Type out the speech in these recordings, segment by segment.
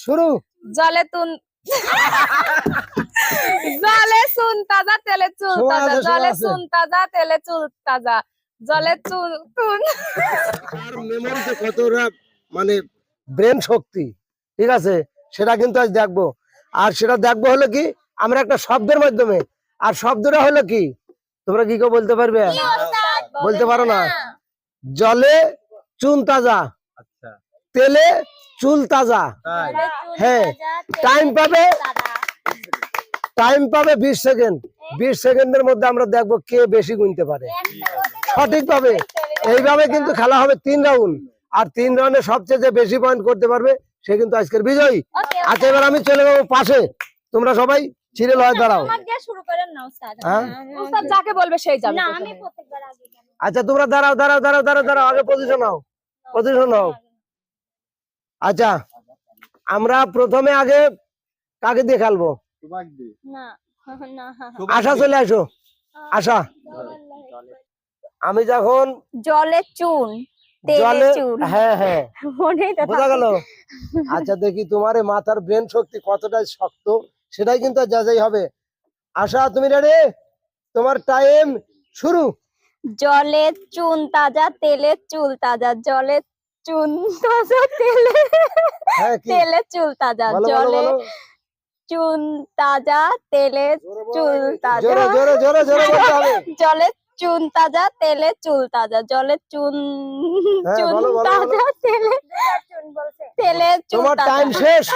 শুরু। জলে চুন তাজা তেলে চুল তাজা, জলে চুন তাজা তেলে চুল তাজা, জলে চুন আর মেমোরিতে কতটা মানে ব্রেন শক্তি, ঠিক আছে, সেটা কিন্তু আজ দেখবো। আর সেটা দেখবো হলো কি আমরা একটা শব্দের মাধ্যমে। আর শব্দটা হলো কি তোমরা কি কেউ বলতে পারবে? বলতে পারো না? জলে চুন তাজা, তেলে চুল তাজা। হ্যাঁ, টাইম পাবে 20 সেকেন্ড। 20 সেকেন্ডের মধ্যে আমরা দেখবো কে বেশি গুনতে পারে সঠিকভাবে। এইভাবে কিন্তু খেলা হবে 3 রাউন্ড। আর 3 রাউন্ডে সবচেয়ে যে বেশি পয়েন্ট করতে পারবে সে কিন্তু আজকের বিজয়ী। আচ্ছা, এবার আমি চলে যাবো পাশে। তোমরা সবাই সিরিয়াল হয়ে দাঁড়াও। যাকে বলবে সেই যাবে। আচ্ছা, তোমরা দাঁড়াও দাঁড়াও দাঁড়াও দাঁড়াও দাঁড়াও, আগে পজিশন নাও, পজিশন নাও। আচ্ছা, আমরা প্রথমে আগে কাকে দিয়ে খেলবো? আশা, চলে আসো। আশা, আমি যখন জলে চুন তেলে চুল, হ্যাঁ হ্যাঁ বোঝা গেল। আচ্ছা, দেখি তোমার মাথার ব্রেন শক্তি কতটা শক্ত সেটাই কিন্তু যাচাই হবে। আশা, তুমি রেডি? তোমার টাইম শুরু। জলে চুন তাজা তেলে চুল তাজা, জলে চুন তাজা তেলে তেলে চুল তাজা, জলে চুন তাজা তেলে চুল তাজা, জোরে জোরে জোরে জোরে বলতে হবে। জলে চুন তাজা তেলে চুল তাজা, জলে চুন চুন তাজা তেলে তেলে চুল তোমার তাজা। টাইম শেষ।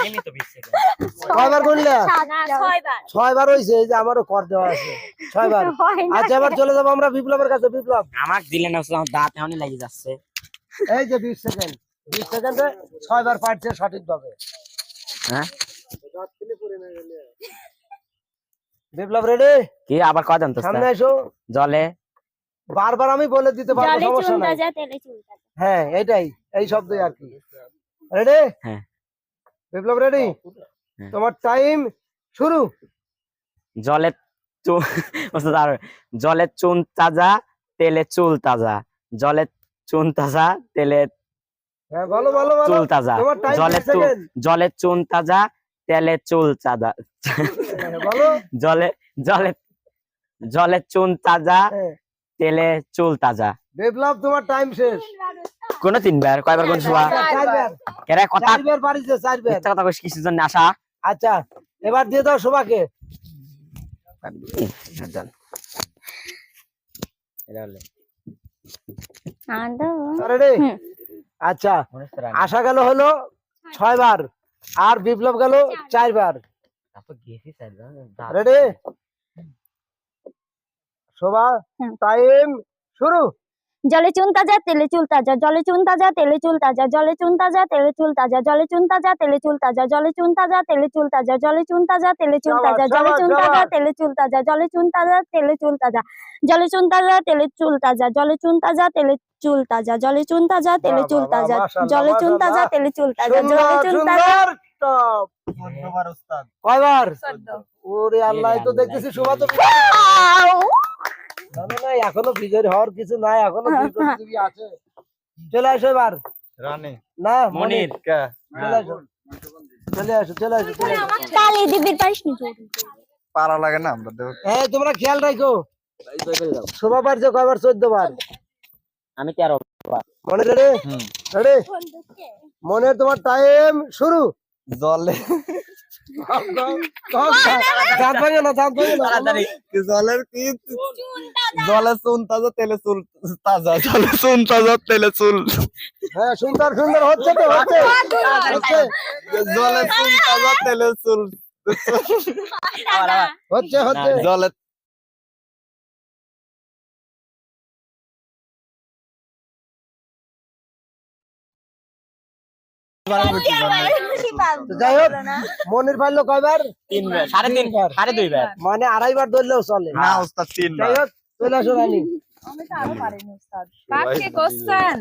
কয়বার গুনলে? 6 বার হইছে। এই যে আমারও কর দেওয়া আছে 6 বার। আচ্ছা, এবার চলে যাবো আমরা বিপ্লবের কাছে। বিপ্লব, আমাক দিলে না, আমার দাঁত এখনই লেগে যাচ্ছে। এই যে 20 সেকেন্ড, 20 সেকেন্ডে 6 বার পারছে সঠিকভাবে। হ্যাঁ, বিপ্লব রেডি? কি আবার কয়জন তো? সামনে এসো। জলে বারবার আমি বলে দিতে পারবো, জলে সমস্যা চুন নাই। তাজা তেলে চুল তাজা। হ্যাঁ, এইটাই, এই শব্দই আর কি। রেডি? হ্যাঁ। বিপ্লব রেডি? হ্যাঁ। তোমার টাইম শুরু। জলে জলে চুন তাজা তেলে চুল তাজা, জলে চুন তাজা তেলে হ্যাঁ, বলো বলো বলো। চুল তাজা, তোমার টাইম জলে 10 সেকেন্ড। জলে চুন তাজা তেলে চুল তাজা, বলো। জলে জলে জলে চুন তাজা হ্যাঁ। তেলে চুল তাজা। বিপ্লব, তোমার টাইম শেষ। কোন 3 বার? কয়বার কোন শোয়া? 4 বার। কেরে কথা 4 বার পারিছে, 4 বার। মিথ্যা কথা কইছিস কিসের জন্য? আশা, আচ্ছা, এবার দিয়ে দাও শোভাকে। রেডি? আচ্ছা, আশা গেল হলো 6 বার আর বিপ্লব গেল 4 বার। রেডি? শোভা, টাইম শুরু। জলে চুন তাজা তেলে চুল তাজা, জলে চুন তাজা তেলে চুল তাজা, জলে চুন তাজা তেলে চুল তাজা, জলে চুন তাজা তেলে চুল তাজা, জলে চুন তাজা তেলে চুল তাজা, জলে চুন তাজা তেলে চুল তাজা, জলে চুন তাজা তেলে চুল তাজা, জলে চুন তাজা তেলে চুল তাজা, জলে চুন তাজা তেলে চুল তাজা, জলে চুন তাজা তেলে চুল তাজা, জলে চুন তাজা তেলে চুল তাজা, জলে চুন তাজা তেলে চুল তাজা, জলে চুন তাজা। কয়বার? ওরে আল্লাহ, তো দেখতেছি শোভা তো না, এখনো বিজয় হওয়ার কিছু নাই, এখনো দুই প্রতিযোগী আছে। চলে আসো এবার। রানী না, মনির কে? চলে আসো চলে আসো চলে আসো চলে আসো। কালি দিবির পারিস নি? পারা লাগে না আমরা দেব। এই তোমরা খেয়াল রাখো, শোভা পারছে কয়বার? 14 বার। আমি 13 বার। মনে রেডি? রেডি? মনে, তোমার টাইম শুরু। জলে দাঁত ভাঙে না, দাঁত ভাঙে না। তাড়াতাড়ি। জলের কি? জলে চুন তাজা তেলে চুল তাজা, জলে চুন তাজা তেলে চুল। হ্যাঁ, সুন্দর সুন্দর হচ্ছে তো, হচ্ছে হচ্ছে জলে চুন তাজা তেলে চুল। হচ্ছে হচ্ছে। জলে যাই হোক, মনির পারলো কয়বার? 3 বার, 3.5 বার, 2.5 বার। মানে 2.5 বার ধরলেও চলে। না ওস্তাদ 3 যাই বার। হোক, চলে আসো রানী। আমি তো আরো পারিনি উস্তাদ। কাকে কোশ্চেন?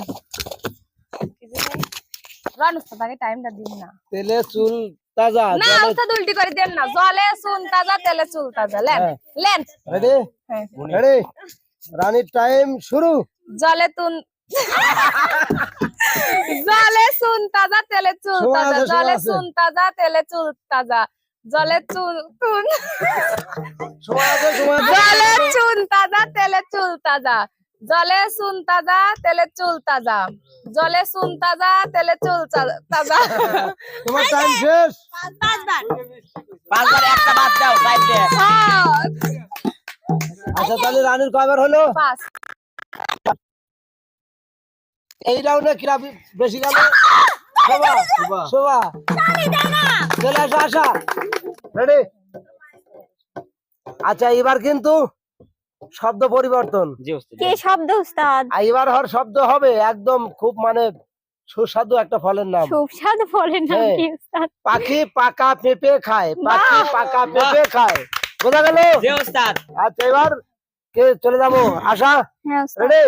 রান উস্তাদ, আগে টাইমটা দিন না। তেলে চুল তাজা, না উস্তাদ, উল্টি করে দেন না। জলে চুন তাজা তেলে চুল তাজা। Lane lane. রেডি? রেডি? রানীর টাইম শুরু। জলে চুন জলে চুন তাজা তেলে চুল সময় তাজা আছে, সময় জলে আছে। চুন তাজা তেলে চুল তাজা জলে চুন চুন সময় আছে, সময় আছে। জলে চুন তাজা তেলে চুল তাজা জলে চুন তাজা তেলে চুল তাজা জলে চুন তাজা তেলে চুল তাজা তোমার টাইম শেষ। পাঁচবার একটা বাদ দাও সাইডে। আচ্ছা তাহলে রানীর কয়বার হলো? পাঁচ এই রাউন্ডে কিরা বেশি গেল? শোভা, শোভা চলে আসো, আশা রেডি। আচ্ছা এবার কিন্তু শব্দ পরিবর্তন। জি ওস্তাদ। কি শব্দ উস্তাদ? আর এবার হর শব্দ হবে একদম খুব মানে সুস্বাদু একটা ফলের নাম। সুস্বাদু বলেন না হ্যাঁ। কি উস্তাদ? পাখি পাকা পেঁপে খায়, পাখি বাহ! পাকা পেঁপে খায়। বোঝা গেল? জি ওস্তাদ। আচ্ছা এবার কে চলে যাবো? আশা হ্যাঁ উস্তাদ। রেডি,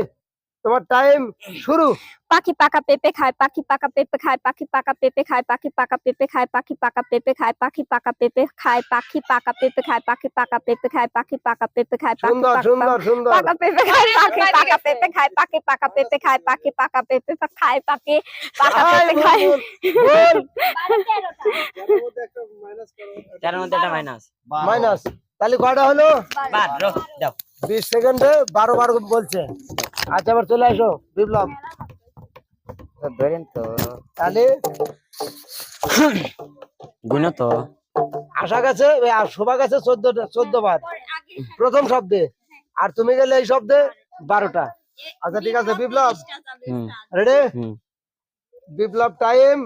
তোমার টাইম শুরু। পাখি পাকা পেঁপে খায়, পাখি পাকা পেঁপে খায়, পাখি পাকা পেঁপে খায়, পাখি পাকা পেঁপে খায়, পাখি পাকা পেঁপে খায়, পাখি পাকা পেঁপে খায়, পাখি পাকা পেঁপে খায়, পাখি পাকা পেঁপে খায়, পাখি পাকা পেঁপে খায়, পাখি সুন্দর পাকা সুন্দর সুন্দর। পাকা পেঁপে খায়, পাখি পাকা পেঁপে খায়, পাখি পাকা পেঁপে খায়, পাখি পাকা পেঁপে খায়, পাখি পাকা আয়, পেঁপে খায়। বল, বল। 13 মধ্যে একটা মাইনাস। মাইনাস, তাহলে কয়টা হলো? বাদ রো দাও। 20 সেকেন্ডে 12 বার বলছে। আচ্ছা এবার চলে আসো বিপ্লব। ধরেন তো। তাহলে গুনো তো। আশা গেছে আর শোভা গেছে 14 বার প্রথম শব্দে, আর তুমি গেলে এই শব্দে 12টা। আচ্ছা ঠিক আছে বিপ্লব হুম রেডি? হুম। বিপ্লব টাইম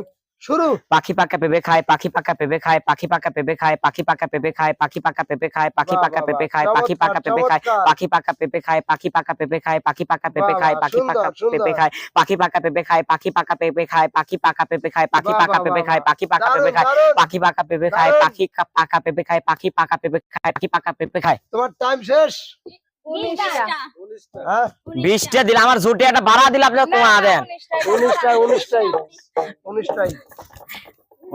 শুরু। পাখি পাকা পেঁপে খায়, পাখি পাকা পেঁপে খায়, পাখি পাকা পেঁপে খায়, পাখি পাকা পেঁপে খায়, পাখি পাকা পেঁপে খায়, পাখি বাহ, পাকা বাহ, পেঁপে বাহ। খায়, পাখি পাকা পেঁপে খায়, চমৎকার। পাখি পাকা পেঁপে খায়, পাখি পাকা পেঁপে খায়, পাখি পাকা পেঁপে বাহ, খায়, বাহ, পাখি পাকা সুন্দর, সুন্দর। পেঁপে খায়, পাখি পাকা পেঁপে খায়, পাখি পাকা পেঁপে খায়, পাখি পাকা পেঁপে খায়, পাখি বাহ, পাকা বাহ, পেঁপে বাহ, খায়, বাহ। পাখি পাকা পেঁপে দারুণ, খায়, দারুণ। পাখি পাকা পেঁপে খায়, দারুণ। পাখি পাকা পেঁপে খায়, পাখি পাকা পেঁপে খায়, পাখি পাকা পেঁপে খায়। তোমার টাইম শেষ। 19টা হ্যাঁ 20টা দিলে আমার ঝুটে একটা বাড়া দিলে আপনি কমা দেন। 19টাই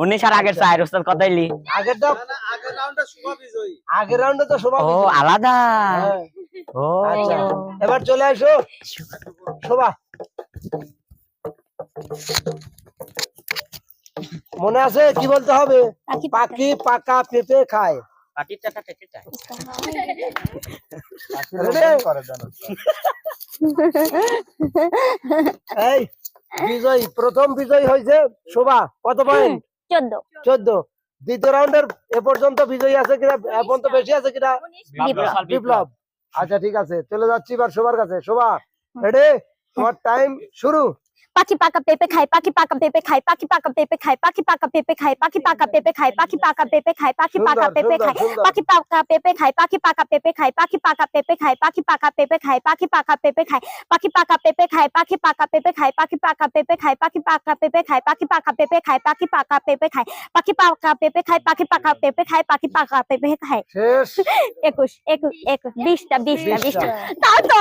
19 আর আগের চার ওস্তাদ কতাইলি। আগেরটা আগের রাউন্ডে তো শোভা ও বিজয়ী। আলাদা। হ্যাঁ, ও আচ্ছা এবার চলে আসো শোভা। মনে আছে কি বলতে হবে? পাখি পাখি পাকা পেঁপে খায়। পাটিটা পেটিটা। এই বিজয় প্রথম বিজয় হয়েছে শোভা, কত পয়েন্ট? 14 14। দ্বিতীয় রাউন্ডের এ পর্যন্ত বিজয়ী আছে কিনা? এ পর্যন্ত বেশি আছে কিনা? বিপ্লব। আচ্ছা ঠিক আছে চলে যাচ্ছি এবার শোভার কাছে। শোভা রেডি, তোমার টাইম শুরু। পাখি পাকা পেঁপে খায়, পাখি পাকা পেঁপে খায়, পাখি পাকা পেঁপে খায়, পাখি পাকা পেঁপে খায়, পাখি পাকা পেঁপে খায়, পাখি পাকা পেঁপে খায়, পাখি পাকা সুন্দর, পেঁপে সুন্দর, খায়, সুন্দর। পাখি পাকা পেঁপে খায়, পাখি পাকা পেঁপে খায়, পাখি পাকা পেঁপে খায়, পাখি পাকা পেঁপে খায়, পাখি পাকা পেঁপে খায়, পাখি পাকা পেঁপে খায়, পাখি পাকা পেঁপে খায়, পাখি পাকা পেঁপে খায়, পাখি পাকা পেঁপে খায়, পাখি পাকা পেঁপে খায়, পাখি পাকা পেঁপে খায়, পাখি পাকা পেঁপে খায়, পাখি পাকা পেঁপে খায়, পাখি পাকা পেঁপে খায়। শেষ। 21 20টা বিশটা। তাও তো